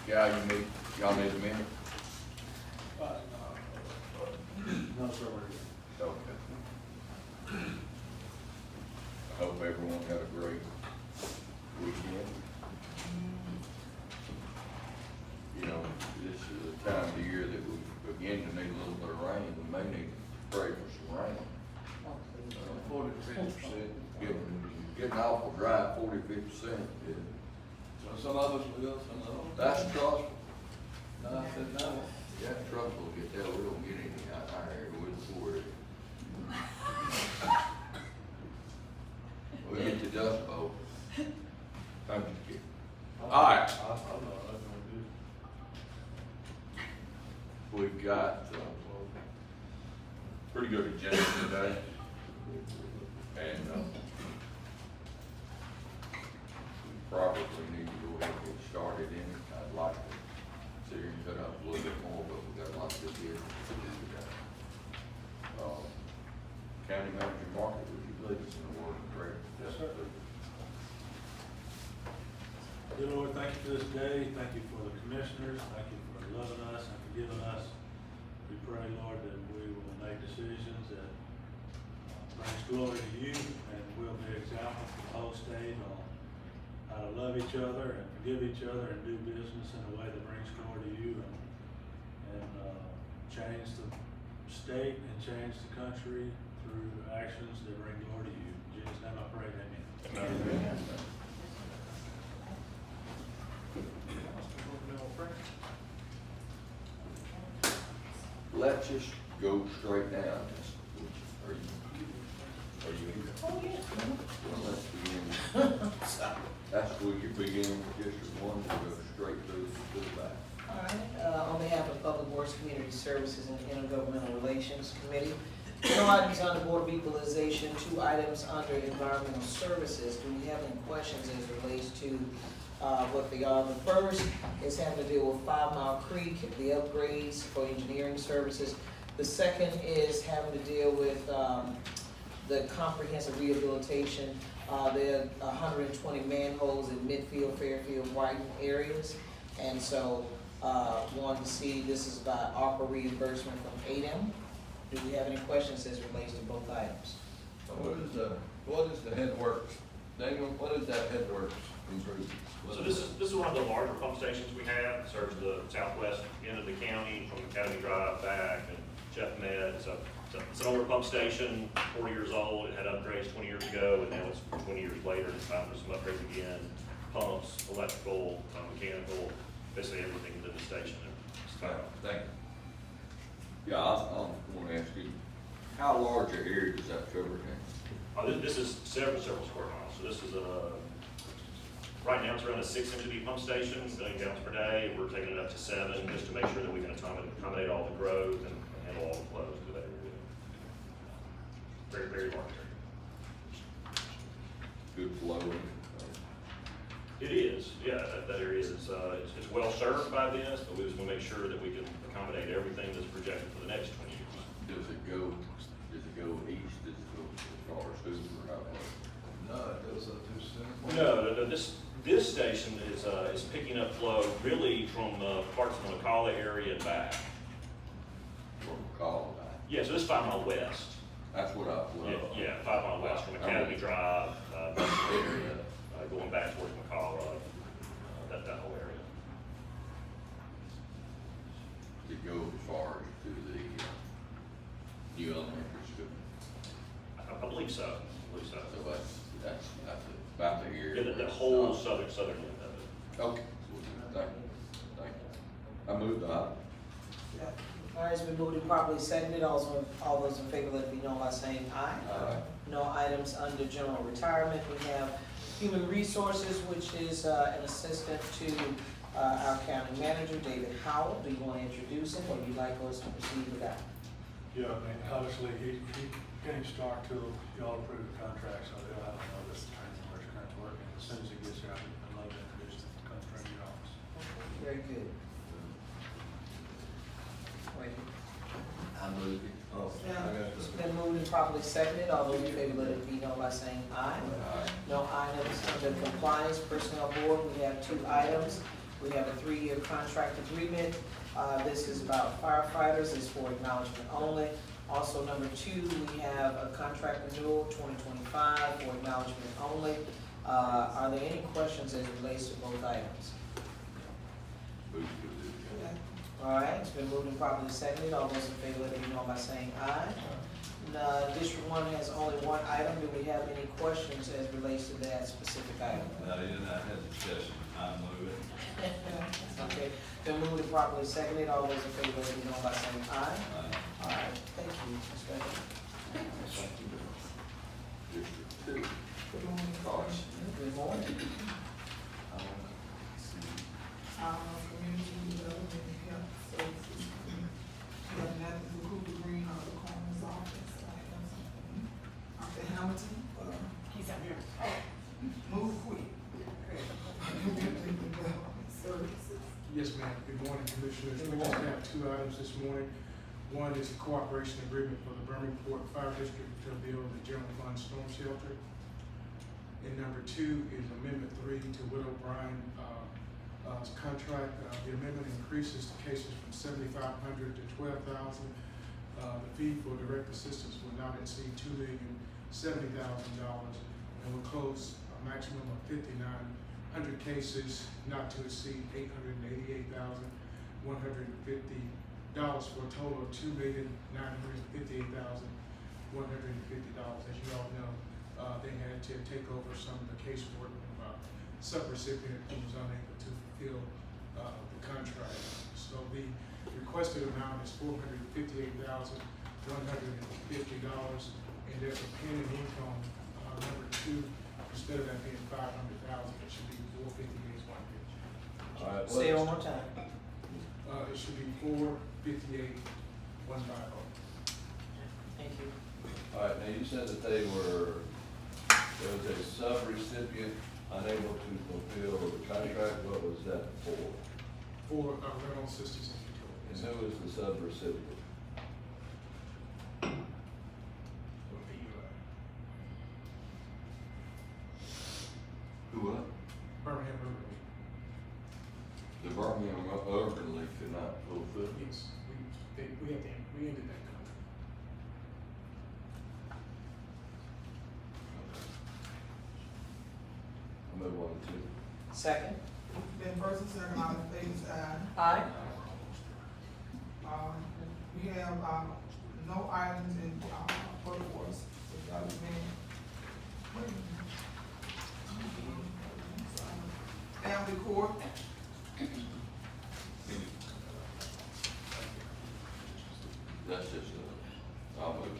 Yeah, y'all need a minute? No, sir, we're good. Okay. I hope everyone had a great weekend. You know, this is the time of the year that we begin to need a little bit of rain. We may need to pray for some rain. 40 to 50%. Getting awful dry, 40–50%. So some of us will, some of them. That's trouble. No, I said no. Yeah, trouble will get there. We don't get anything out there. We'll pour it. We'll get the dust bowl. Thank you, kid. All right. I know, that's gonna We've got pretty good agenda today. And we probably need to go ahead and get started in it. I'd like to sit here and cut up a little bit more, but we got a lot of good here to do today. County Manager Market, would you lead us in a word of prayer? Yes, sir. Dear Lord, thank you for this day. Thank you for the commissioners. Thank you for loving us and forgiving us. We pray, Lord, that we will make decisions that brings glory to you and will be an example for the whole state on how to love each other and forgive each other and do business in a way that brings glory to you and change the state and change the country through actions that bring glory to you. In Jesus' name I pray, amen. Amen. Let's just go straight down. Are you here? Oh, yeah. Well, let's begin. That's where you begin with District 1, we'll go straight through to the back. All right, on behalf of Public Works, Community Services, and Intergovernmental Relations Committee, no items under Board of Equalization, 2 items under Environmental Services. Do we have any questions as it relates to what they are? The first is having to deal with 5 Mile Creek, the upgrades for engineering services. The second is having to deal with the comprehensive rehabilitation. There are 120 manholes in Midfield, Fairfield, Whiting areas. And so wanted to see, this is about ARPA reimbursement from ADEM. Do we have any questions as it relates to both items? What is the headworks? Daniel, what is that headworks improvement? So this is one of the larger pump stations we have. It serves the southwest end of the county from Academy Drive back and Jeff Med. It's an older pump station, 40 years old. It had upgrades 20 years ago, and now it's 20 years later. It's time for some upgrades again. Pumps, electrical, mechanical, basically everything within the station. Thank you. Yeah, I want to ask you, how large an area does that cover now? This is several square miles. So this is right now it's around a 6 MGD pump station, 1 million gallons per day. We're taking it up to 7 just to make sure that we can accommodate all the growth and handle all the flows to that area. Very, very large area. Good flow. It is, yeah, that area is, it's well served by this, but we just want to make sure that we can accommodate everything that's projected for the next 20 years. Does it go east? Does it go as far as Hoover or how far? No, it goes up to Center. No, this station is picking up flow really from parts of the McCalla area and back. From McCall back? Yeah, so this 5 Mile West. That's what I. Yeah, 5 Mile West from Academy Drive, area, going back towards McCalla, that whole area. Does it go as far as to the new elementary school? I believe so. So that's about the area. Yeah, the whole southern end of it. Okay. Thank you. I moved on. All right, it's been moved and properly seconded. All those in favor, let it be known by saying aye. Aye. No items under general retirement. We have Human Resources, which is an assistant to our county manager, David Howell. Do you want to introduce him, or would you like us to proceed with that? Yeah, I mean, obviously, he can't start till y'all approve the contract, so they'll have to know this training where it's currently working. As soon as he gets here, I'd love to introduce him to come train your office. Very good. Wait. I moved it. Oh, I got It's this. been moved and properly seconded. All those in favor, let it be known by saying aye. Aye. No items under compliance personnel board. We have 2 items. We have a 3-year contract agreement. This is about firefighters, it's for acknowledgement only. Also, number 2, we have a contract renewal 2025 for acknowledgement only. Are there any questions as it relates to both items? Move to the agenda. All right, it's been moved and properly seconded. All those in favor, let it be known by saying aye. District 1 has only one item. Do we have any questions as relates to that specific item? Not even, I had discussion, I move it. Okay, been moved and properly seconded. All those in favor, let it be known by saying aye. All right, thank you, Ms. Beckett. District 2. Good morning, Thoughts? Good morning. Community Development and Health Services. We have nothing for Cooper Green or the coroner's office. I have something. Dr. Hamilton, he's out here. Move quick. Community Development Services. Yes, ma'am. Good morning, Commissioners. We just have 2 items this morning. One is a cooperation agreement for the Birmingham Fire District to build the general fund storm shelter. And number 2 is Amendment 3 to Widow Bryan contract. The amendment increases the cases from 7,500 to 12,000. The fee for direct assistance will not exceed $2,070,000 and will close a maximum of 5,900 cases, not to exceed $888,150 for a total of $2,958,150. As you all know, they had to take over some of the casework of a subrecipient who was unable to fulfill the contract. So the requested amount is $458,150, and there's a pending income, number 2, instead of that being $500,000, it should be $458,150. All right, Say it one more time. It should be $458,150. Thank you. All right, now you said that there was a sub-recipient unable to fulfill the contract. What was that for? For rental assistance and utilities. And who is the sub-recipient? Who what? Birmingham Urban League. The Birmingham Urban League could not fulfill. Yes, we ended that contract. I'll move on to 2. Second. Then first and second, all in favor, say aye. Aye. We have, no items in, workforce development. Family court, That's just, I'll move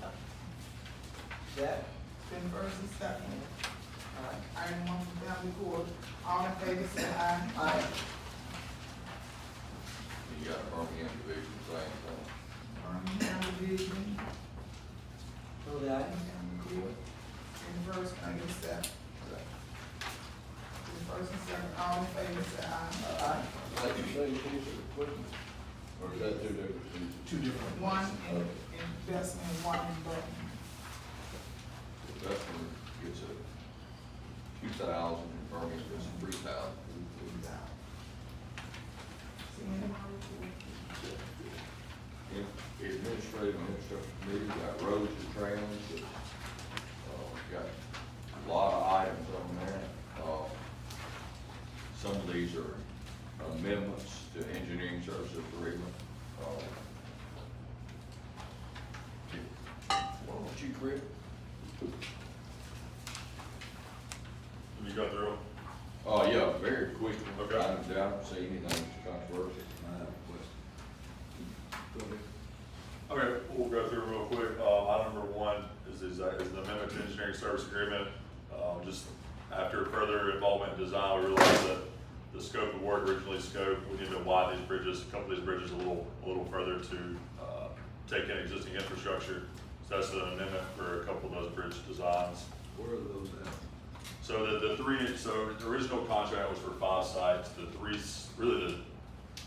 that. Jack? then first and second, All right. item 1 from family court, all in favor, say aye. Aye. You got Birmingham Division, same thing. Birmingham Division, Move that. family court, in first, I get second. In first and second, all in favor, say aye. Aye. Is that the same piece of equipment? Or is that 2 different pieces? 2 different. One in investment, one in Birmingham. Investment gets a 2,000, and Birmingham gets 3,000. Administrative committee, got roads and trailers, got a lot of items on there. Some of these are amendments to engineering services agreement. Why don't you, Rick? You go through them? Oh, yeah, very quick. Okay. I don't see anything controversial. I have a question. Okay, we'll go through real quick. Item number 1 is the amendment to engineering service agreement. Just after further involvement in design, we realized that the scope of work originally scoped, we need to widen these bridges, a couple of these bridges a little further to take in existing infrastructure. So that's an amendment for a couple of those bridge designs. Where are those at? So the original contract was for 5 sites. The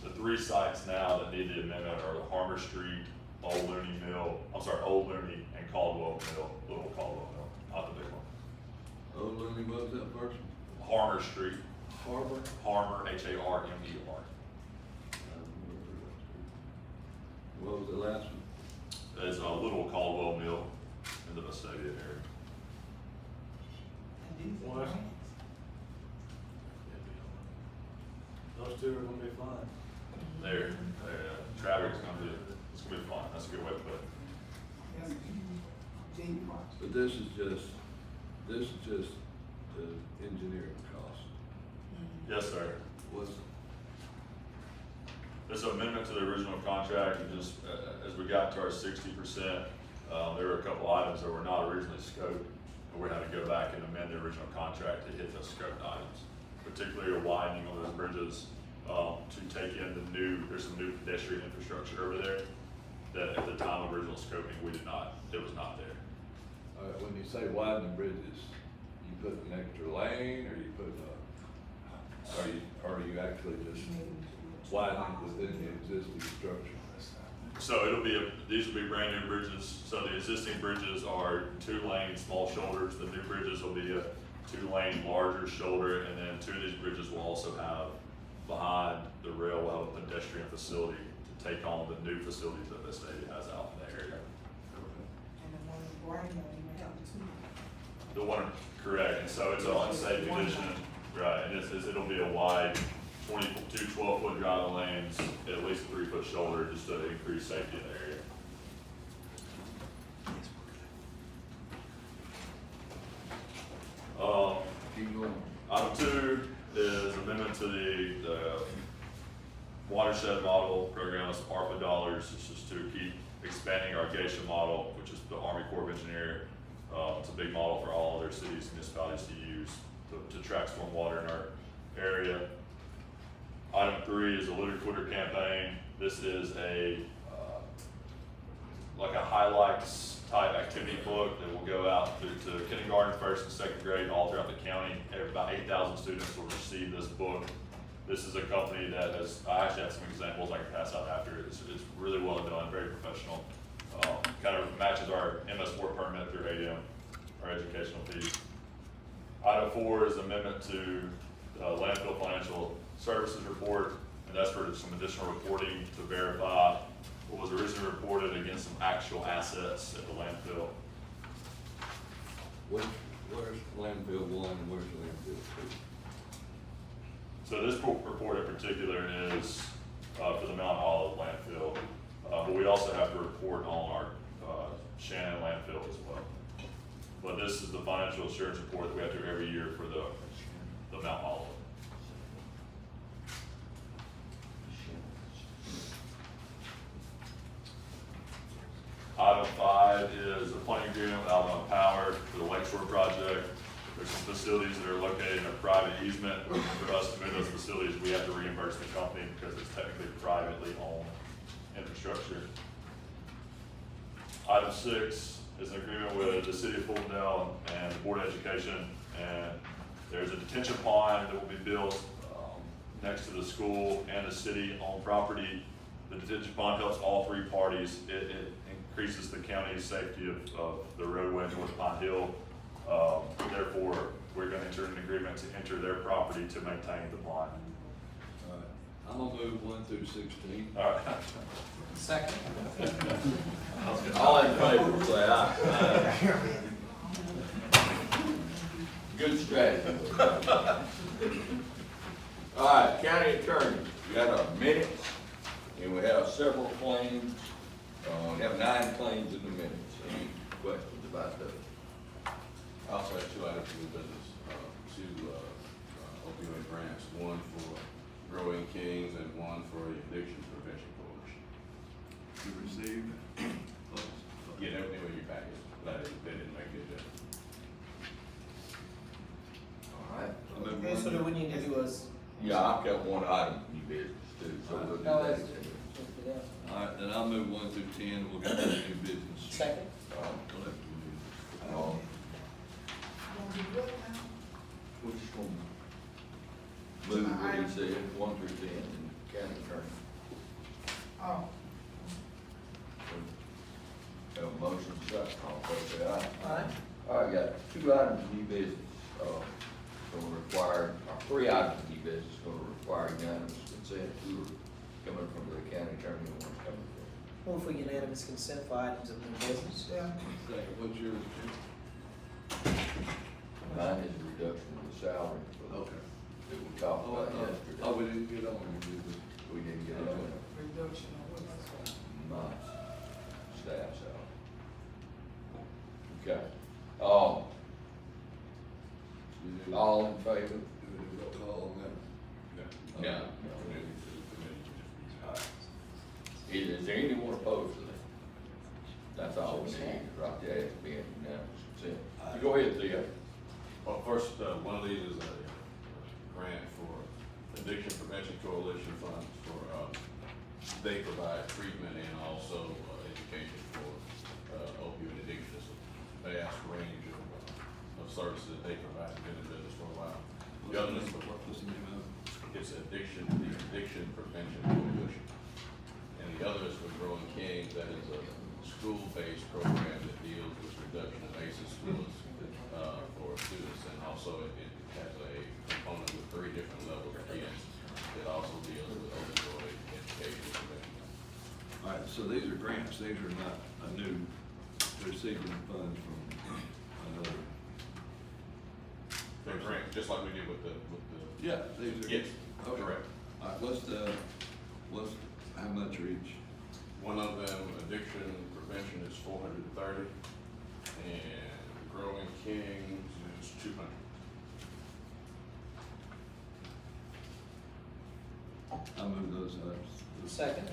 three sites now that need the amendment are the Harmer Street, Old Looney and Caldwell Mill, Little Caldwell Mill, not the big one. Oh, Looney, what was that first one? Harmer Street, Harbor. Harmer, H-A-R-M-E-R. What was the last one? There's a little Caldwell Mill in the Vestavia area. And these are What? grants. Those two are gonna be fun. Traffic's it's gonna be fun, that's a good way to put it. Yes, J.B. March. But this is just the engineering cost. Yes, sir. What's, This amendment to the original contract, and just, as we got to our 60%, there were a couple items that were not originally scoped, and we're having to go back and amend the original contract to hit those scoped items, particularly a widening of those bridges, to take in there's some new pedestrian infrastructure over there, that at the time of original scoping, it was not there. when you say widen the bridges, you put an extra lane, or you put are you actually just widening within the existing structure? So these will be brand new bridges. So the existing bridges are 2-lane small shoulders. The new bridges will be a 2-lane larger shoulder, and then 2 of these bridges will also have, behind the rail, will have a pedestrian facility to take on the new facilities that the state has out in the area. And the one in Brighton, don't even have the two. The one, correct, and so it's an unsafe condition, right, and it'll be a wide 12-foot driving lanes, at least a 3-foot shoulder, just to increase safety in the area. Keep going. Item 2 is amendment to the watershed model program. It's ARPA dollars. It's just to keep expanding our Geisha model, which is the Army Corps of Engineers. It's a big model for all other cities and municipalities to use to track storm water in our area. Item 3 is a litter quitter campaign. This is like a highlights type activity book that will go out to kindergarten, 1st and 2nd grade, all throughout the county. About 8,000 students will receive this book. This is a company that I actually have some examples I can pass out after. It's really well done, very professional. Kind of matches our MS4 permit through ADM, our educational piece. Item 4 is amendment to landfill financial services report, and that's for some additional reporting to verify what was originally reported against some actual assets at the landfill. Where's landfill 1 and where's landfill 2? So this report in particular is for the Mount Olive landfill, but we also have to report on our Shannon landfill as well. But this is the financial assurance report that we have to do every year for the Mount Olive. Item 5 is a funding agreement with Alabama Power for the Lakeshore project. There's some facilities that are located in a private easement. For us to move those facilities, we have to reimburse the company because it's technically privately owned infrastructure. Item 6 is an agreement with the city of Fultondale and the Board of Education. And there's a detention pond that will be built next to the school and the city-owned property. The detention pond helps all 3 parties. It increases the county's safety of the roadway in North Pine Hill. Therefore, we're going to enter an agreement to enter their property to maintain the pond. All right, I'm gonna move 1 through 16. All right. Second. All in favor, say aye. Good strategy. All right, county attorney, we got a minute, and we have several claims. We have 9 claims in the minutes. Any questions about those? I also have 2 items of business, 2 opioid grants, one for Growing Kings and one for the Addiction Prevention Coalition. You received? Yeah, they were in your package, but they didn't make it. All right. Okay, so then we need to do is. Yeah, I've got one item in your business too, so we'll do No, that. let's do that. All right, then I'll move 1 through 10, we'll get to the new business. Second. Gonna do what now? We're just gonna move what he said, 1 through 10, and county attorney. Oh, Have a motion, second, all in favor, say aye. Aye. All right, got 2 items in new business. gonna require, or three items of new business gonna require unanimous consent. Two are coming from the county attorney and one's coming from. Move for unanimous consent for items of new business. Yeah. Second, what's yours, Jim? Mine is a reduction of the salary for the, Okay. that we talked about yesterday. Oh, we didn't get on, we did. We didn't get into it. Reduction of what else? My staff salary. Okay. All in favor? Call on that. No. Is there anyone opposed to that? That's all we need, right there, it's being unanimous consent. Go ahead, Theo. Well, first, one of these is a grant for Addiction Prevention Coalition funds for, they provide treatment and also education for opioid addiction. It's a vast range of services that they provide, been in business for a while. The other is, it's addiction, the Addiction Prevention Coalition. And the other is for Growing Kings, that is a school-based program that deals with reduction of ACEs scores for students, and also it has a component with 3 different levels of kids that also deals with opioid education and prevention. All right, so these are grants, these are not a new, receiving funds from another. They're grants, just like we did with the. Yeah, these are. Yes, Okay. correct. All right, how much are each? One of them, addiction prevention, is 430, and Growing Kings is 200. I move those items. Second.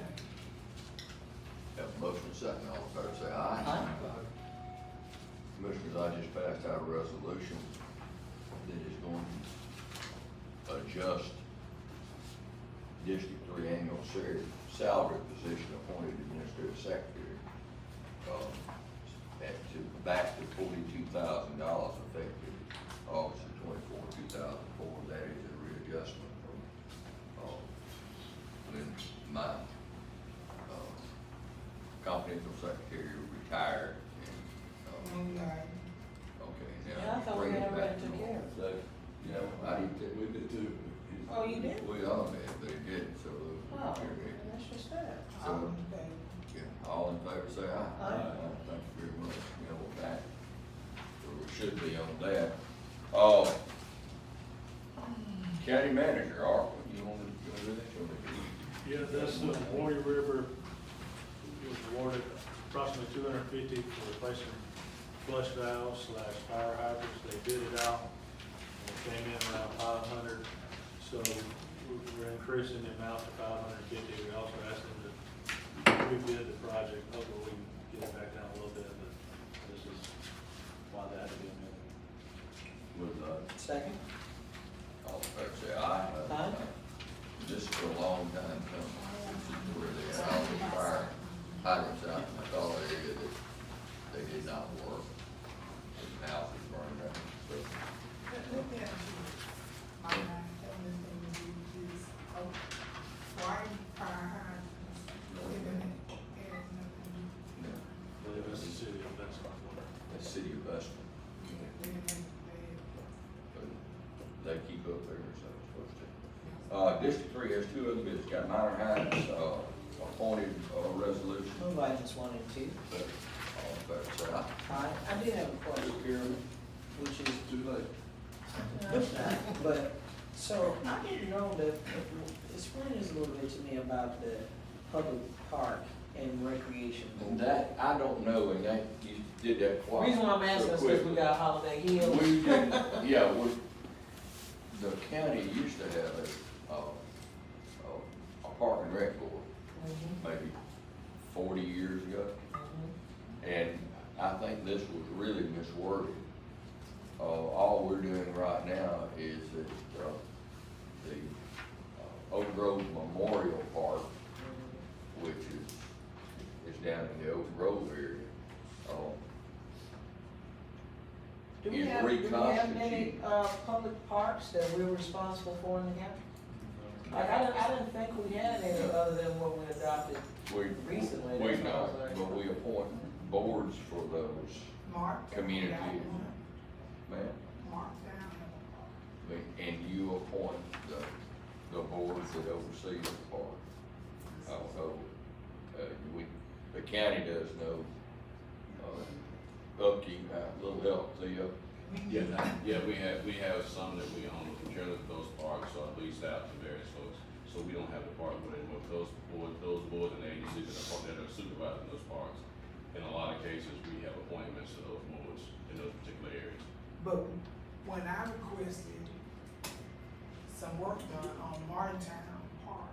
Have a motion second, all in favor say aye. Commissioners, I just passed out a resolution that is going to adjust District 3 annual salary position appointed administrative secretary, back to $42,000 effective August 24, 2004. That is a readjustment from, when my, confidential secretary retired and, okay, now. Yeah, I thought we bring it already back took to- care of it. So, you know, I did, We did too. Oh, you did? we all did, but it didn't, so. Oh, that's just that. So, yeah, all in favor say aye. Aye. Thank you very much, you know, we're back where we should be on that. County manager, Art, you want to do that, you want to do? Yeah, that's the Warrior River, was awarded approximately $250 for replacing flush valves / fire hydrants. They bid it out, and it came in around 500, so we're increasing the amount to 550. We also asked them to rebid the project, hopefully we can get it back down a little bit, but this is why that had to be amended. With, Second. all in favor say aye. Aye. This is for a long time coming. This is where they had all the fire hydrants out in the call area that they did not work. And houses burned down, so. Let me ask you, my only thing is, why fire hydrants, given it has nothing to do No, I believe that's the city of Benson. the city of Buston, with it? but they keep up there, so it's supposed to. District 3 has 2 other bids, got Minor Hines, appointed, resolution. Move items 1 and 2. All in favor, say aye. Aye. I did have a question, which is, Too late. but, so I didn't know that, explain this a little bit to me about the public park and recreation. And that, I don't know, and that, you did that The quite. reason why I'm asking is because we got Holiday Hill. We did, yeah, the county used to have a park and rec board, Mhm, maybe 40 years ago. mhm. And I think this was really misworded. All we're doing right now is that, the Oak Grove Memorial Park, which is down in the Oak Grove area. Do we Is have many, reconstituted. public parks that we're responsible for in the county? Like, I didn't think we had any other than what we adopted. We Recently, that's what I don't, was like- but we appoint boards for those, Mark. Community. got one. man. Mark down. And you appoint the boards that oversee the park. Also, the county does no, upkeep, little help, Yeah, we have some that we own, generally those parks are leased out to various folks, so we don't have the park with it, but those boards and agencies that are supervising those parks. In a lot of cases, we have appointments to those boards in those particular areas. But when I requested some work done on Martintown Park,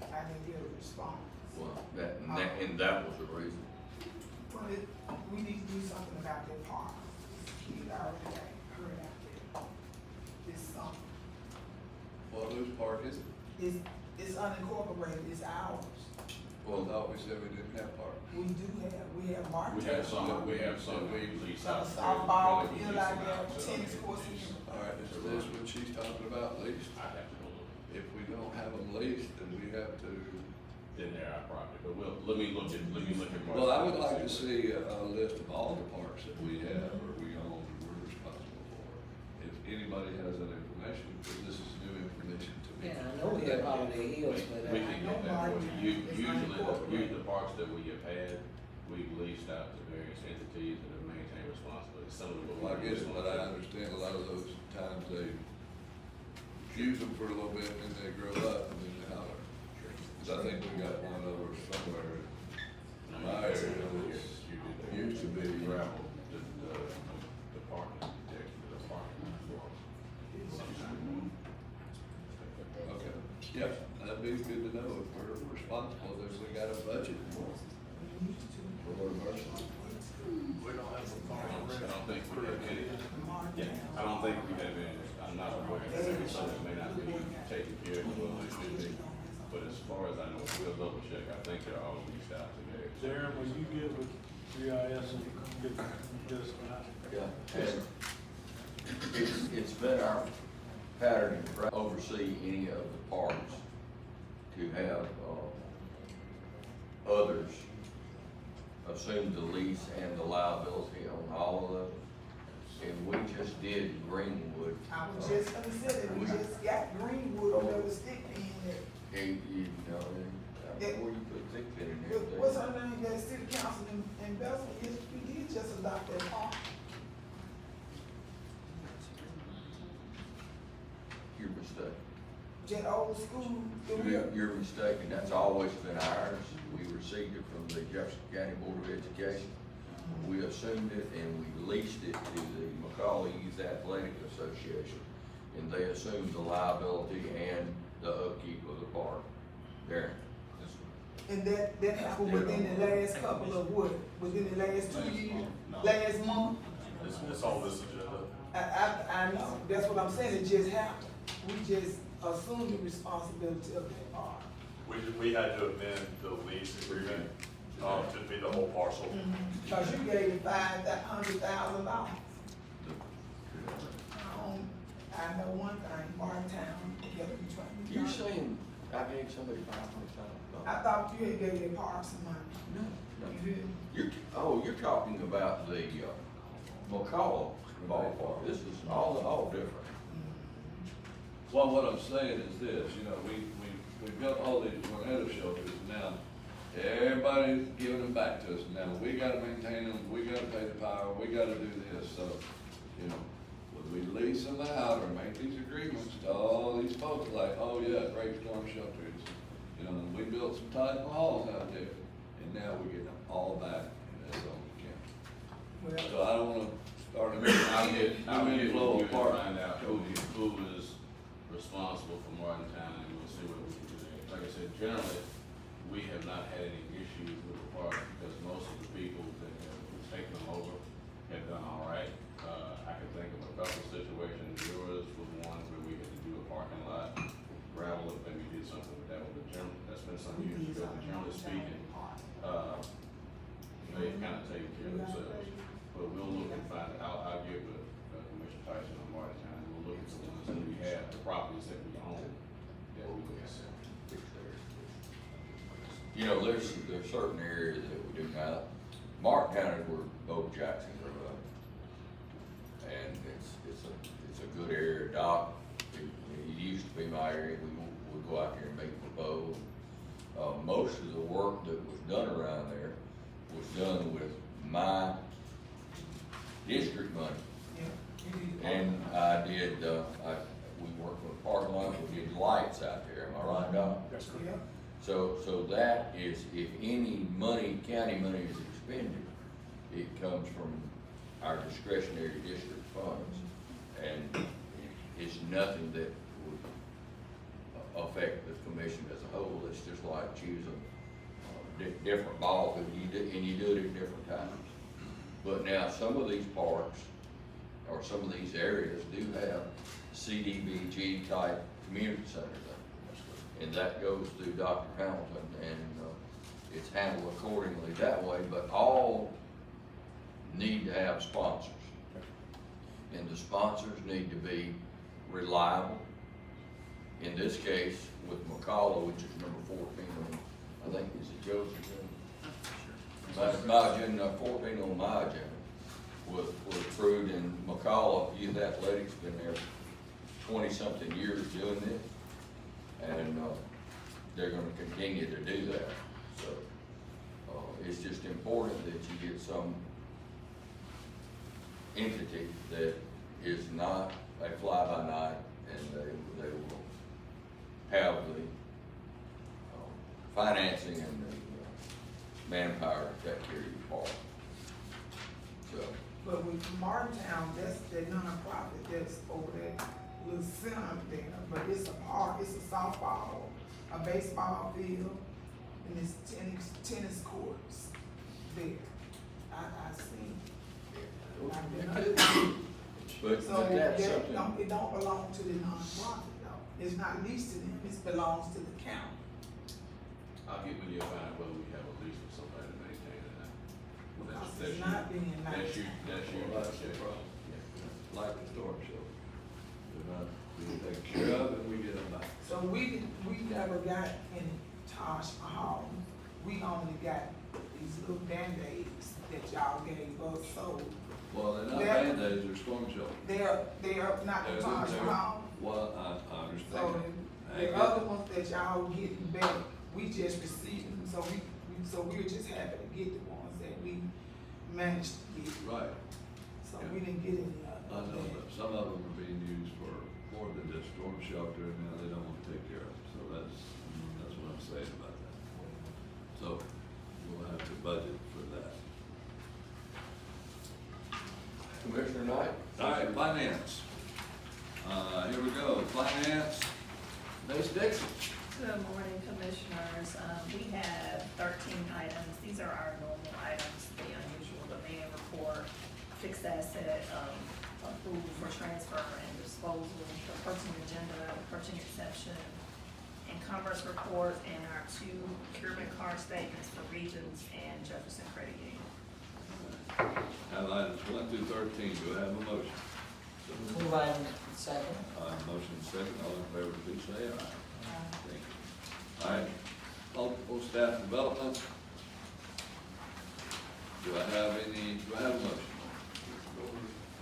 I didn't get a response. well, and that was the reason. Well, we need to do something about that park. We already heard out there this summer. Well, whose park is it? It's unincorporated, it's ours. Well, I thought we said we didn't have park. We have We Martintown. have some we lease Some out. softball We field lease out them there, out to tennis other courts. entities. All right, is this what she's talking about leased? I have to go look. If we don't have them leased, then we have to. Then they're our property, but let me look at. Well, I would like to see a list of all the parks that we have or we own and we're responsible for. If anybody has that information, because this is new information to me. Yeah, I know we have Holiday Hills, but, We can get that for you. It's Usually, unincorporated. the parks that we have had, we've leased out to various entities that have maintained responsibility. Some of them. Well, I get it, but I understand a lot of those times they use them for a little bit and then they grow up and then they holler. Cause I think we got one over somewhere in my area that used to be. Gravel, the parking, the parking lot. Okay, yep, that'd be good to know if we're responsible, that we got a budget for reimbursement. I don't think we have any. I don't think we have any. I'm not aware of any, some that may not be taken care of, well, they should be. But as far as I know, we'll double check. I think they're all leased out to various. Darren, will you get with GIS and get us an idea? Yeah, and it's been our pattern to oversee any of the parks, to have, others assume the lease and the liability on all of those. And we just did Greenwood. I was just gonna say that we just got Greenwood over there with stick in it. And, you know, before you put thick pin in there. What's her name, that city council in Belleville, yes, we did just adopt that park. You're mistaken. That old school. You're mistaken, that's always been ours. We received it from the Jefferson County Board of Education. We assumed it and we leased it to the McCall Youth Athletic Association. And they assumed the liability and the upkeep of the park. There. And that happened within the last couple of what, within the last 2 years, last month? It's all this agenda. I know, that's what I'm saying, it just happened. We just assumed the responsibility of that park. We had to amend the lease agreement, to be the whole parcel. Cause you gave $500,000. I know one thing, Martintown, together we trying to. You're saying I gave somebody $500,000? I thought you had gave that park some money. No. You did? You're talking about the, McCall ballpark. This is all different. Well, what I'm saying is this, you know, we've got all these tornado shelters now. Everybody's giving them back to us now. We gotta maintain them, we gotta pay the power, we gotta do this, so, you know, whether we lease them out or make these agreements to all these folks, like, oh yeah, great storm shelters. You know, we built some Taj Mahals out there, and now we're getting them all back, and that's all we can. So I don't wanna start a I'll get flow you and apart. find out who is responsible for Martintown, and we'll see what we can do there. Like I said, generally, we have not had any issues with the park, because most of the people that have taken them over have done all right. I can think of a couple of situations, yours was one where we had to do a parking lot, gravel it, maybe did something with that one, but generally, that's been some years ago, but generally speaking, they've kind of taken care of themselves. But we'll look and find out, I'll get with Commissioner Tyson on Martintown, and we'll look at the ones that we have, the properties that we own, that we lease. You know, there's certain areas that we do not. Mark County is where Bo Jackson grew up. And and it's a good area. Doc, it used to be my area, we go out there and make the bow. Most of the work that was done around there was done with my district money. Yeah, you need to- And I did, we worked with parking lot, we did lights out there, am I right, Doc? Yeah, So that is, if any money, county money is expended, it comes from our discretionary district funds. And it's nothing that would affect the commission as a whole, it's just like choosing different balls, and you do it at different times. But now, some of these parks, or some of these areas do have CDBG type community centers. And that goes through Dr. Hamilton, and it's handled accordingly that way, but all need to have sponsors. And the sponsors need to be reliable. In this case, with McCalla, which is number 14, I think, is it Joseph? My agenda, 14 on my agenda, was approved in McCalla Youth Athletics, been there 20-something years doing this. And they're gonna continue to do that. So it's just important that you get some entity that is not a fly-by-night, and they will have the financing and the manpower to take care of your park. So, but with Martintown, that's the nonprofit that's over there, little center there, but it's a park, it's a softball, a baseball field, and it's tennis courts there. I seen. I've been up there. but So that's that something. it don't belong to the nonprofit though, it's not leased to them, it belongs to the county. I'll get with you and find out whether we have a lease with somebody to maintain it now. Because That's it's you. not being That's you, maintained. that's you. Well, that's the problem. Like the storm shelter. They're not being taken care of, and we get them back. So we never got any Taj Mahal, we only got these little Band-Aids that y'all gave us, so Well, they're not They're- Band-Aids, they're storm shelters. they're not the They're- Taj they're- Mahal. Well, I So understand. the other ones that y'all getting better, we just received them, so we're just happy to get the ones that we managed to get. Right, So we didn't get any I know, but some of them are being used for more than just storm shelter, and now they don't want to take care of them, so that's what I'm saying about that. So, we'll have to budget for that. Commissioner Knight? All right, finance. Here we go, finance, Ms. Dixon. Good morning, Commissioners. We have 13 items. These are our normal items, the unusual demand report, fixed asset, approval for transfer and disposal, the purchasing agenda, purchasing exception, encumbrance report, and our 2 procurement card statements for Regions and Jefferson Credit Union. Have items 1 through 13, do I have a motion? Move item second. Motion second, all in favor, please say aye. Thank you. All right, multiple staff development. Do I have a motion?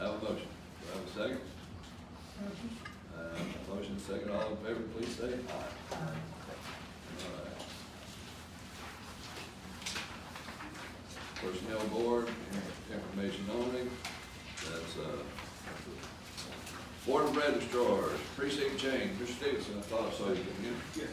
Have a motion. Do I have a second? Motion second, all in favor, please say aye. All right. Personnel board, information only, that's, Board of Registrars, precinct change, Mr. Stevenson, I thought I saw you in here. Yes.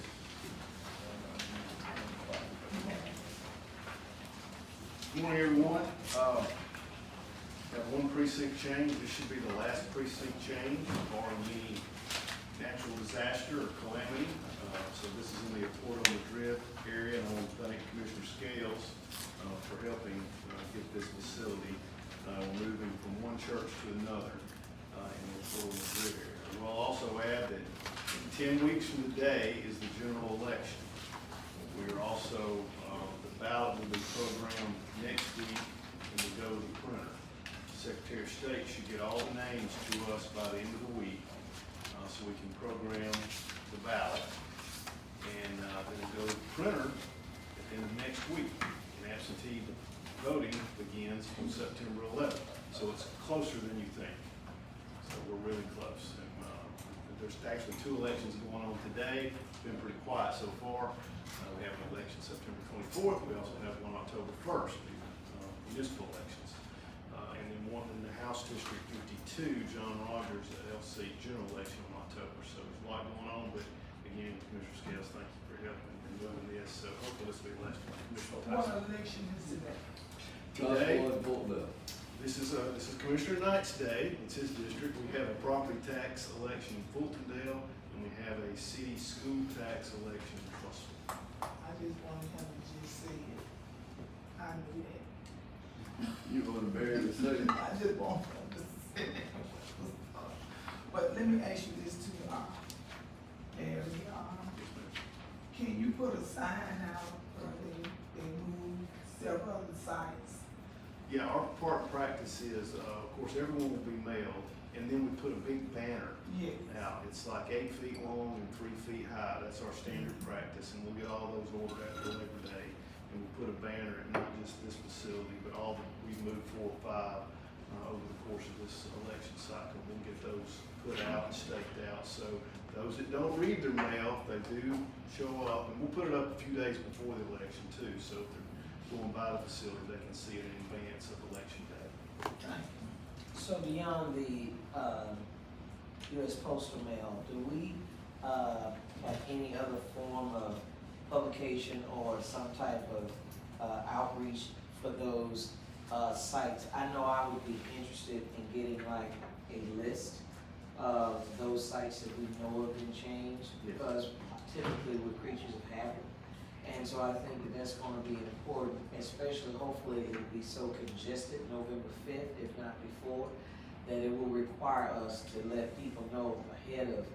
Good morning, everyone. Got one precinct change. This should be the last precinct change, barring any natural disaster or calamity. So this is in the Port on Madrid area, and I want to thank Commissioner Scales for helping get this facility moving from one church to another in the Port on Madrid area. I will also add that 10 weeks from today is the general election. We are also, the ballot will be programmed next week when we go to the printer. Secretary of State should get all the names to us by the end of the week, so we can program the ballot. And then we'll go to the printer at the end of next week. And absentee voting begins on September 11th, so it's closer than you think. we're really close. And, there's actually 2 elections going on today. It's been pretty quiet so far. We have an election September 24th. We also have one October 1st, municipal elections. And then one in the House District 52, John Rogers, LC general election in October. So there's a lot going on, but again, Commissioner Scales, thank you for helping and doing this. So hopefully this will be the last one. Commissioner What Tyson. election is today? Today, Today, this is Commissioner Knight's day. It's his district. We have a property tax election in Fultondale, and we have a city school tax election in Trussville. I just wanted him to just say it. I knew that. you want to bury the city? I just want him to say it. But let me ask you this too, Larry, can you put a sign out, they moved several other sites? Yeah, our part practice is, of course, everyone will be mailed, and then we put a big banner Yes. out. It's like 8 feet long and 3 feet high. That's our standard practice, and we'll get all those ordered out the Labor Day. And we'll put a banner at not just this facility, but all that we've moved 4 or 5 over the course of this election cycle. We'll get those put out and staked out. So those that don't read their mail, they do show up, and we'll put it up a few days before the election too. So if they're going by the facility, they can see it in advance of election day. So beyond the, US Postal Mail, do we, have any other form of publication or some type of, outreach for those, sites? I know I would be interested in getting like a list of those sites that we know have been changed, Yes. because typically we're creatures of habit. And so I think that that's gonna be important, especially hopefully it'll be so congested November 5th, if not before, that it will require us to let people know ahead of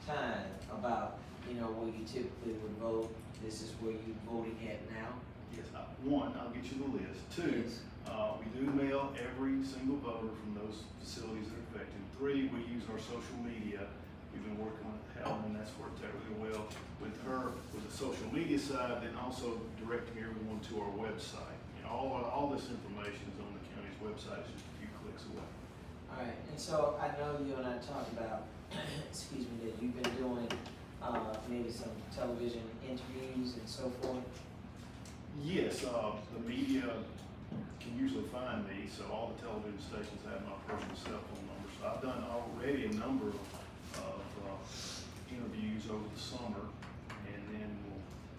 time about, where you typically would vote, this is where you're voting at now. Yes, one, I'll get you the list. 2, Yes. we do mail every single voter from those facilities that are affected. 3, we use our social media. We've been working with Helen, and that's worked out really well with her, with the social media side, then also directing everyone to our website. All this information is on the county's website, it's just a few clicks away. All right, and so I know you and I talked about, excuse me, that you've been doing, maybe some television interviews and so forth. Yes, the media can usually find me, so all the television stations have my personal cell phone number. So I've done already a number of interviews over the summer, and then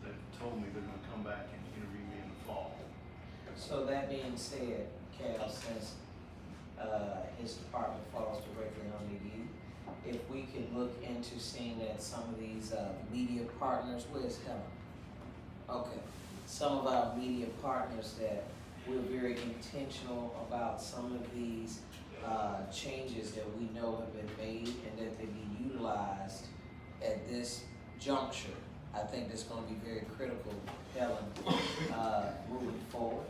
they've told me they're gonna come back and interview me in the fall. So that being said, Cal, since, his department falls directly under you, if we could look into seeing that some of these, media partners, where's Helen? Okay, some of our media partners that we're very intentional about some of these, changes that we know have been made and that they be utilized at this juncture. I think that's gonna be very critical, Helen, moving forward.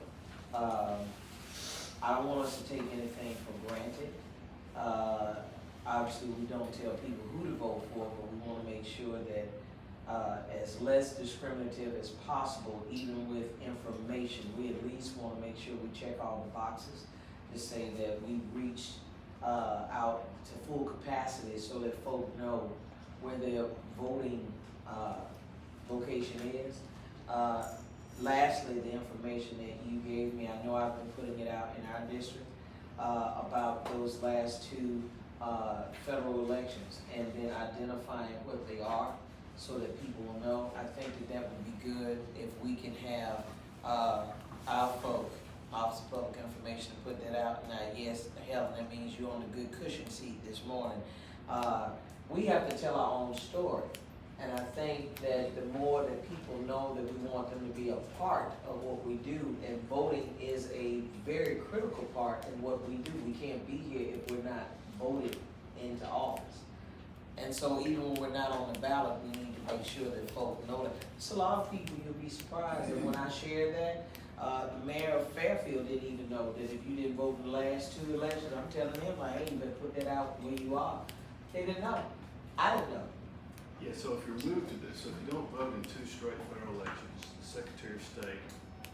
I don't want us to take anything for granted. Obviously, we don't tell people who to vote for, but we wanna make sure that, as less discriminative as possible, even with information, we at least wanna make sure we check all the boxes to say that we reached, out to full capacity so that folk know where their voting, location is. Lastly, the information that you gave me, I know I've been putting it out in our district, about those last 2, federal elections, and then identifying what they are so that people will know. I think that would be good if we can have, our folk, Office of Public Information, to put that out. Now, yes, Helen, that means you're on a good cushion seat this morning. We have to tell our own story. And I think that the more that people know that we want them to be a part of what we do, and voting is a very critical part in what we do. We can't be here if we're not voted into office. And so even when we're not on the ballot, we need to make sure that folk know that. It's a lot of people, you'll be surprised that when I shared that, the mayor of Fairfield didn't even know that if you didn't vote in the last 2 elections, I'm telling him, like, hey, you better put that out where you are. They didn't know. I didn't know. Yeah, so if you're moved to this, so if you don't vote in 2 straight federal elections, the Secretary of State,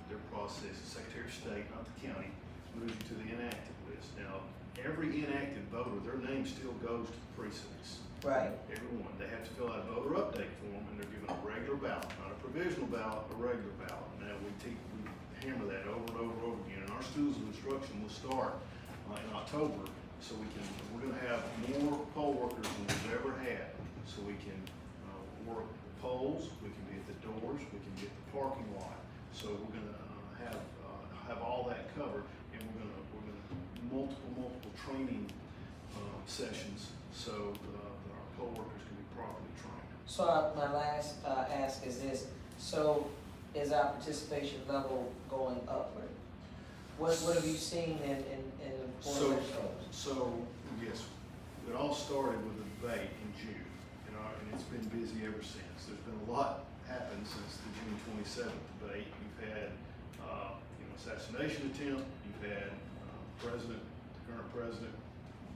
their process, the Secretary of State, not the county, moves you to the inactive list. Now, every inactive voter, their name still goes to the precincts. Right. Everyone, they have to fill out a voter update form, and they're given a regular ballot, not a provisional ballot, a regular ballot. Now, we hammer that over and over and over again, and our schools of instruction will start in October, so we're gonna have more poll workers than we've ever had, so we can work the polls, we can be at the doors, we can be at the parking lot. So we're gonna have all that covered, and we're gonna multiple training sessions, so our poll workers can be properly trained. So my last ask is this, so is our participation level going upward? What have you seen in the So, polling shows? so, yes, it all started with a debate in June, and it's been busy ever since. There's been a lot happened since the June 27th debate. You've had, assassination attempt, you've had the current president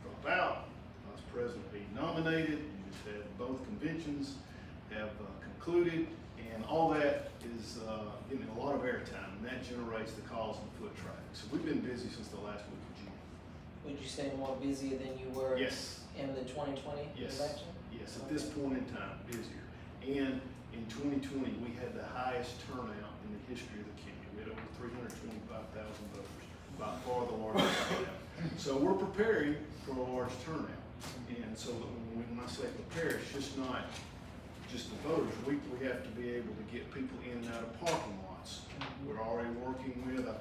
drop out, vice president being nominated, you just had both conventions have concluded, and all that is getting a lot of airtime, and that generates the calls and foot traffic. So we've been busy since the last week of June. Would you say more busier than you were Yes. in the 2020 Yes. election? Yes, at this point in time, busier. And in 2020, we had the highest turnout in the history of the county. We had over 325,000 voters, by far the largest turnout. So we're preparing for a large turnout. And so when I say prepare, it's just not just the voters. We have to be able to get people in and out of parking lots. We're already working with, I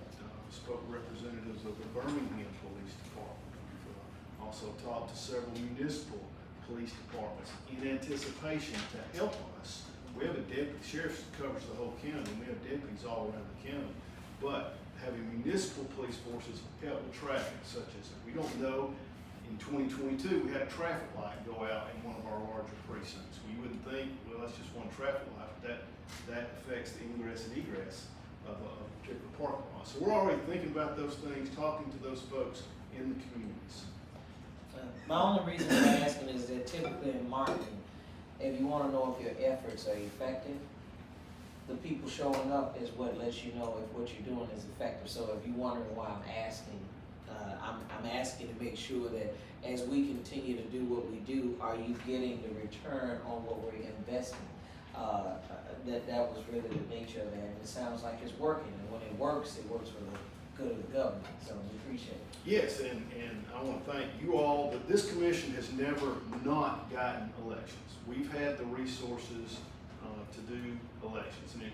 spoke with representatives of the Birmingham Police Department. We've also talked to several municipal police departments in anticipation to help us. We have a deputy, sheriff covers the whole county, and we have deputies all around the county. But having municipal police forces help with traffic, such as, we don't know, in 2022, we had a traffic light go out in one of our larger precincts. You wouldn't think, well, that's just one traffic light, but that affects the ingress and egress of a particular parking lot. So we're already thinking about those things, talking to those folks in the communities. My only reason for asking is that typically in marketing, if you want to know if your efforts are effective, the people showing up is what lets you know if what you're doing is effective. So if you're wondering why I'm asking, I'm asking to make sure that as we continue to do what we do, are you getting the return on what we're investing? That was really the nature of that, and it sounds like it's working, and when it works for the good of the government, so we appreciate it. Yes, and I want to thank you all, but this commission has never not gotten elections. We've had the resources to do elections, and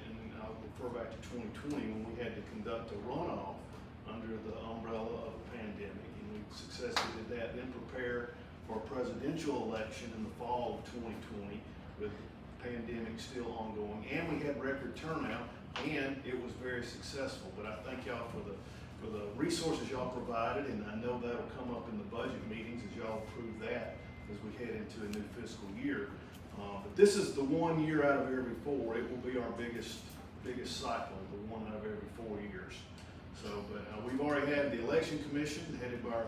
I'll refer back to 2020 when we had to conduct a runoff under the umbrella of a pandemic, and we successfully did that, then prepare for a presidential election in the fall of 2020 with the pandemic still ongoing, and we had record turnout, and it was very successful. But I thank y'all for the resources y'all provided, and I know that'll come up in the budget meetings as y'all approve that as we head into a new fiscal year. But this is the 1 year out of every 4. It will be our biggest cycle, the 1 out of every 4 years. So, but we've already had the election commission headed by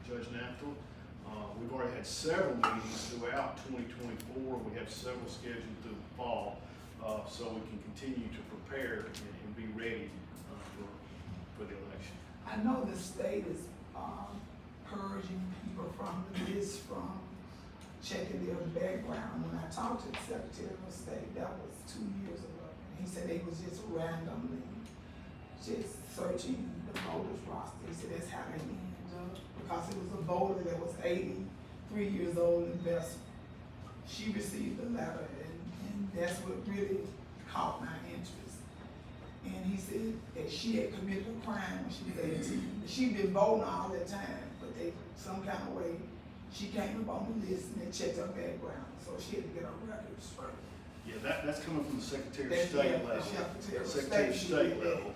Judge Naftel. We've already had several meetings throughout 2024. We have several scheduled through the fall, so we can continue to prepare and be ready for the election. I know the state is purging people from the list from checking their background. When I talked to the Secretary of State, that was 2 years ago. And he said they was just randomly just searching the voters roster. He said that's how they ended up. Because it was a voter that was 83 years old and best. She received the letter, and that's what really caught my interest. And he said that she had committed a crime when she was 18. She'd been voting all that time, but they, some kind of way, she came up on the list and they checked her background, so she had to get her records straight. Yeah, that's coming from the Secretary of State level. Secretary of State level.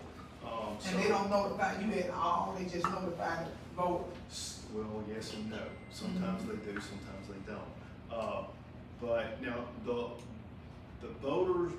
And they don't notify you at all, they just notify the voter. Well, yes and no. Sometimes they do, sometimes they don't. But now, the voter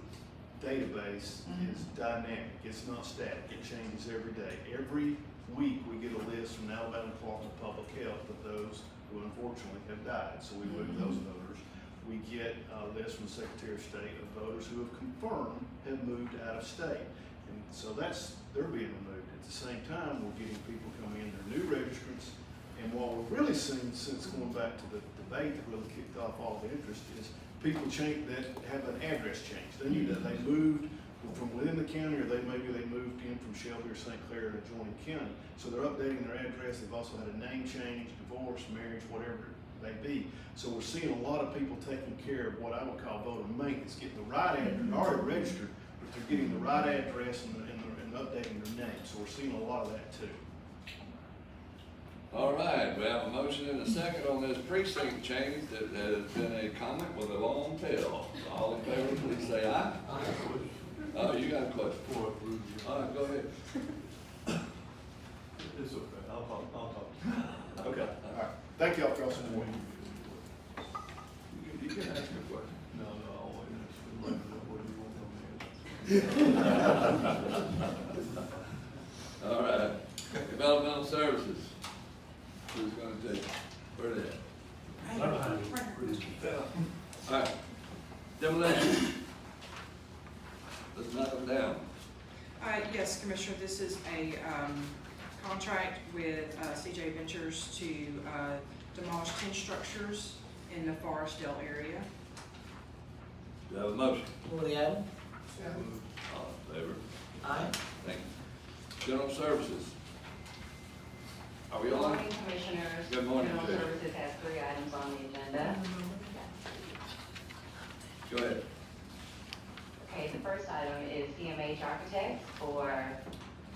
database is dynamic. It's not static. It changes every day. Every week, we get a list from the Alabama Department of Public Health of those who unfortunately have died. So we look at those voters. We get a list from the Secretary of State of voters who have confirmed have moved out of state. And so they're being removed. At the same time, we're getting people coming in, they're new registrants, And what we've really seen since going back to the debate that really kicked off all the interest is people change, that have an address change. They knew that they moved from within the county, or maybe they moved in from Shelby or St. Clair, an adjoining county. So they're updating their address. They've also had a name change, divorce, marriage, whatever it may be. So we're seeing a lot of people taking care of what I would call voter maintenance, getting the right address, already registered, but they're getting the right address and updating their name. So we're seeing a lot of that too. All right, we have a motion and a second on this precinct change that has been a comment with a long tail. All in favor, please say aye. Oh, you got a question? All right, go ahead. It's okay, I'll talk. Okay, all right. Thank y'all for y'all's support. You can ask your question. No, I'll wait, what do you want All right, developmental services. Who's gonna take it? Where they at? All right, demolition. Let's knock them down. Yes, Commissioner, this is a contract with CJ Ventures to demolish 10 structures in the Forestdale area. Do you have a motion? Move the item. All in favor? Aye. Thank you. General services. Are we Good on? morning, Commissioners. Good morning, General Judge. Services has 3 items on the agenda. Go ahead. Okay, the first item is CMH Architects for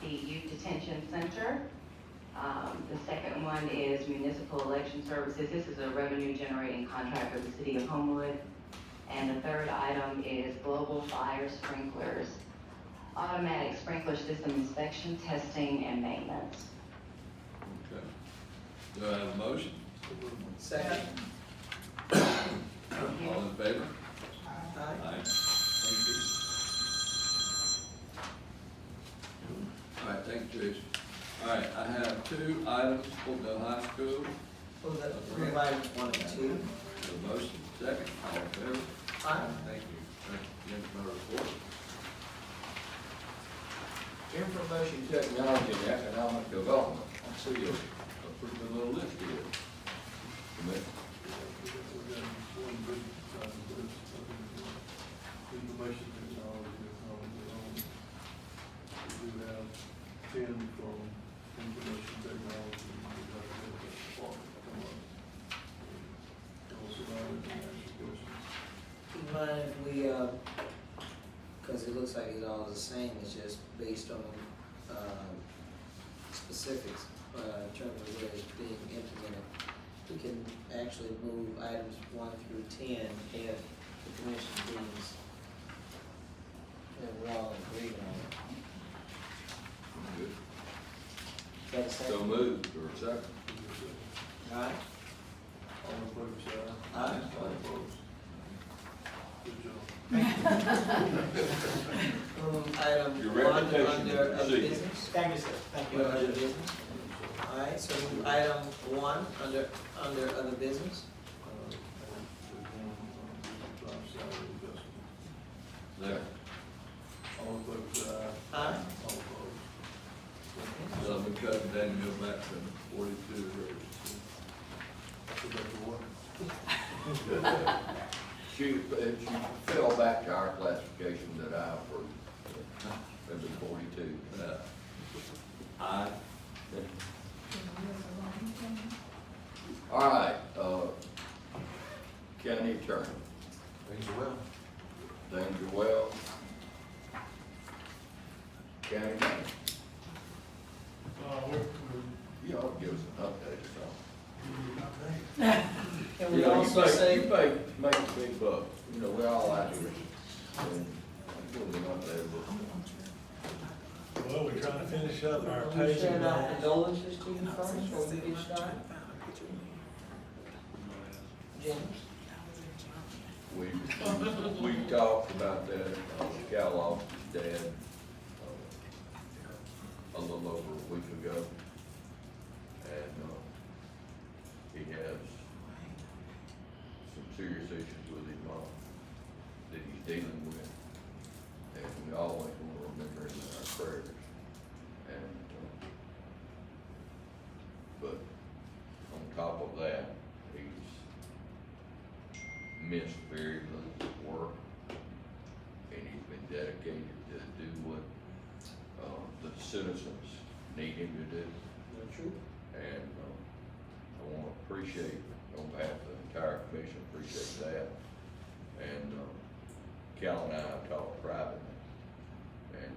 the Youth Detention Center. The second one is Municipal Election Services. This is a revenue generating contract for the City of Homewood. And the third item is Global Fire Sprinklers, automatic sprinkler system inspection, testing, and maintenance. Okay. Do I have a motion? Second. All in favor? Aye. Aye. Thank you. All right, thank you, Trish. All right, I have 2 items for the high school. Move that, move items 1 and 2. The motion, second, all in favor? Aye. Thank you. Thank you again for my report. Information technology and economic development. I see a pretty good little list here. Information technology. We do have 10 from information technology. We got the department come up. Also, answer questions. Keep in mind if we, cause it looks like it's all the same, it's just based on, specifics, in terms of where it's being implemented. We can actually move items 1 through 10 if the commission deems that we're all agreed on it. Good. Is that a second? So moved, or second? Aye. All in favor, say aye. Aye. All opposed? Good job. Item Your 1 reputation under other precedes. business. Thank you, sir. Thank Under other business. Alright, so move item 1 under other business. Second. All in favor, say aye. Aye. All opposed? So we cut it down and go back to 42 rows. Go back to work. She fell back to our classification that I approved. It was 42. Aye. All right, county attorney. Things are well. Things are well. County manager. You ought to give us an update or something. Can we You know, also you say, make a big buck, you know, we're all out here. And give us an update of this. Well, we're trying to finish up our we paging. send our condolences to you first, or we get started? James? We talked about that, Cal lost his dad, a little over a week ago. And, he has some serious issues with his mom that he's dealing with. And we always want to remember him in our prayers. And, but missed very little work, and he's been dedicated to do what, the citizens need him to do. That's true. And, I wanna appreciate, on behalf of the entire commission, appreciate that. And, Cal and I talked privately, and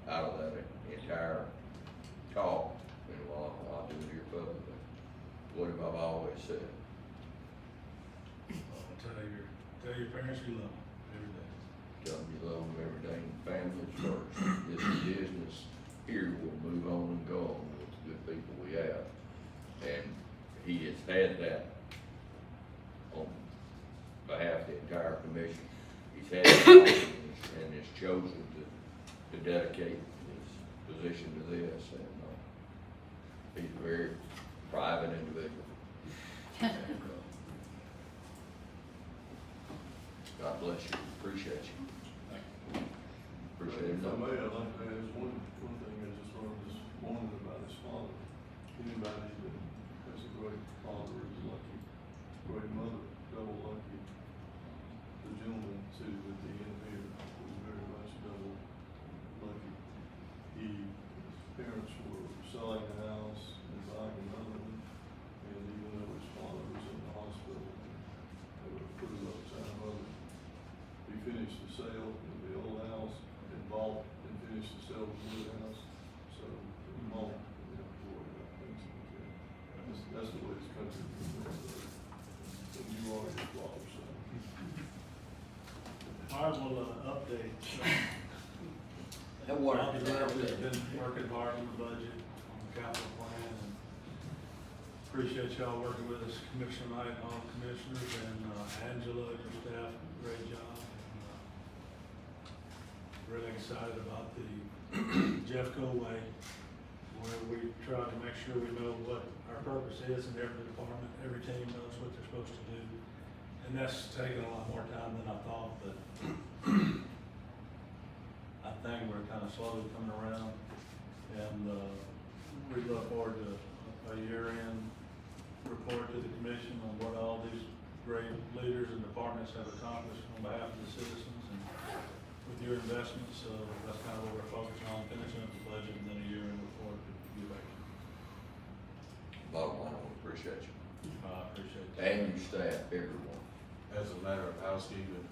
out of that entire talk, and I'll do it here publicly, what have I always said? Tell your parents you love them every day. Tell them you love them every day, and families first. This business here will move on and go on with the good people we have. And he has had that on behalf of the entire commission. He's had it and has chosen to dedicate his position to this, and, he's a very private individual. And, God bless you, appreciate you. Appreciate it. If I may, I'd like to ask one thing I just learned this morning about his father. Anybody that has a great father is lucky, great mother, double lucky. The gentleman sitting at the end here was very much double lucky. His parents were selling a house and buying another one, and even though his father was in the hospital, they were pretty upset about it. He finished the sale of the old house and bought and finished the sale of the new house. So the mom didn't have to worry about things like that. That's the way this country is. And you are your father, so. I will, update. That water. I've been working hard on the budget, on the capital plan, and appreciate y'all working with us, Commissioner Knight, and all commissioners, and, Angela, your staff, great job. Really excited about the Jeffco way, where we try to make sure we know what our purpose is in every department, every team knows what they're supposed to do. And that's taken a lot more time than I thought, but I think we're kind of slowly coming around. And, we look forward to a year-end report to the commission on what all these great leaders and departments have accomplished on behalf of the citizens. And with your investments, that's kind of what we're focusing on, finishing up the budget and then a year-end report to get back. Bottom line, we appreciate you. I appreciate that. And your staff, everyone. As a matter of housekeeping,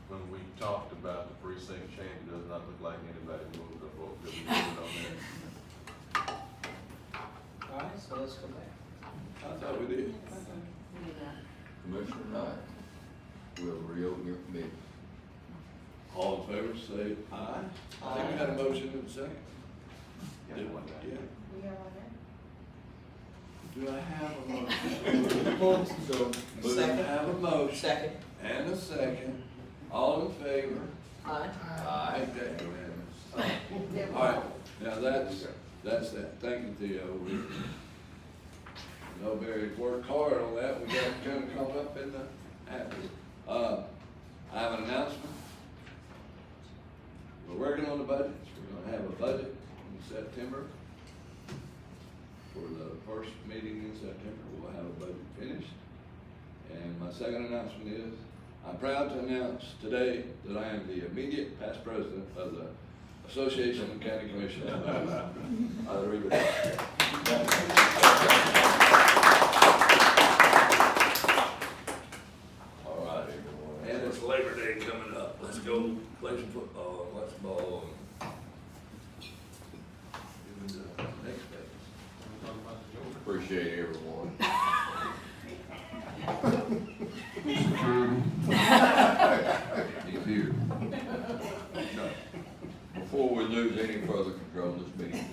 when we talked about the precinct change, it does not look like anybody moved or voted, we moved on that. All right, so let's go back. I thought we did. Commissioner Knight, we'll reopen your committee. All in favor, say aye. I think we had a motion in a second. Yeah, one day. Yeah. We are on Do I have a motion? So, we Second. have a motion Second. and a second. All in favor? Aye. Aye. That unanimous. All right, now that's that. Thank you, Theo. We know Barry worked hard on that. We got it kind of come up in the after. I have an announcement. We're working on the budgets. We're gonna have a budget in September. For the first meeting in September, we'll have a budget finished. And my second announcement is, I'm proud to announce today that I am the immediate past president of the Association of County Commissioners. I'll read it. All right, everyone. And it's Labor Day coming up. Let's go play some football, and watch ball, and even the next day. Appreciate everyone. He's here. Before we lose any further control of this meeting.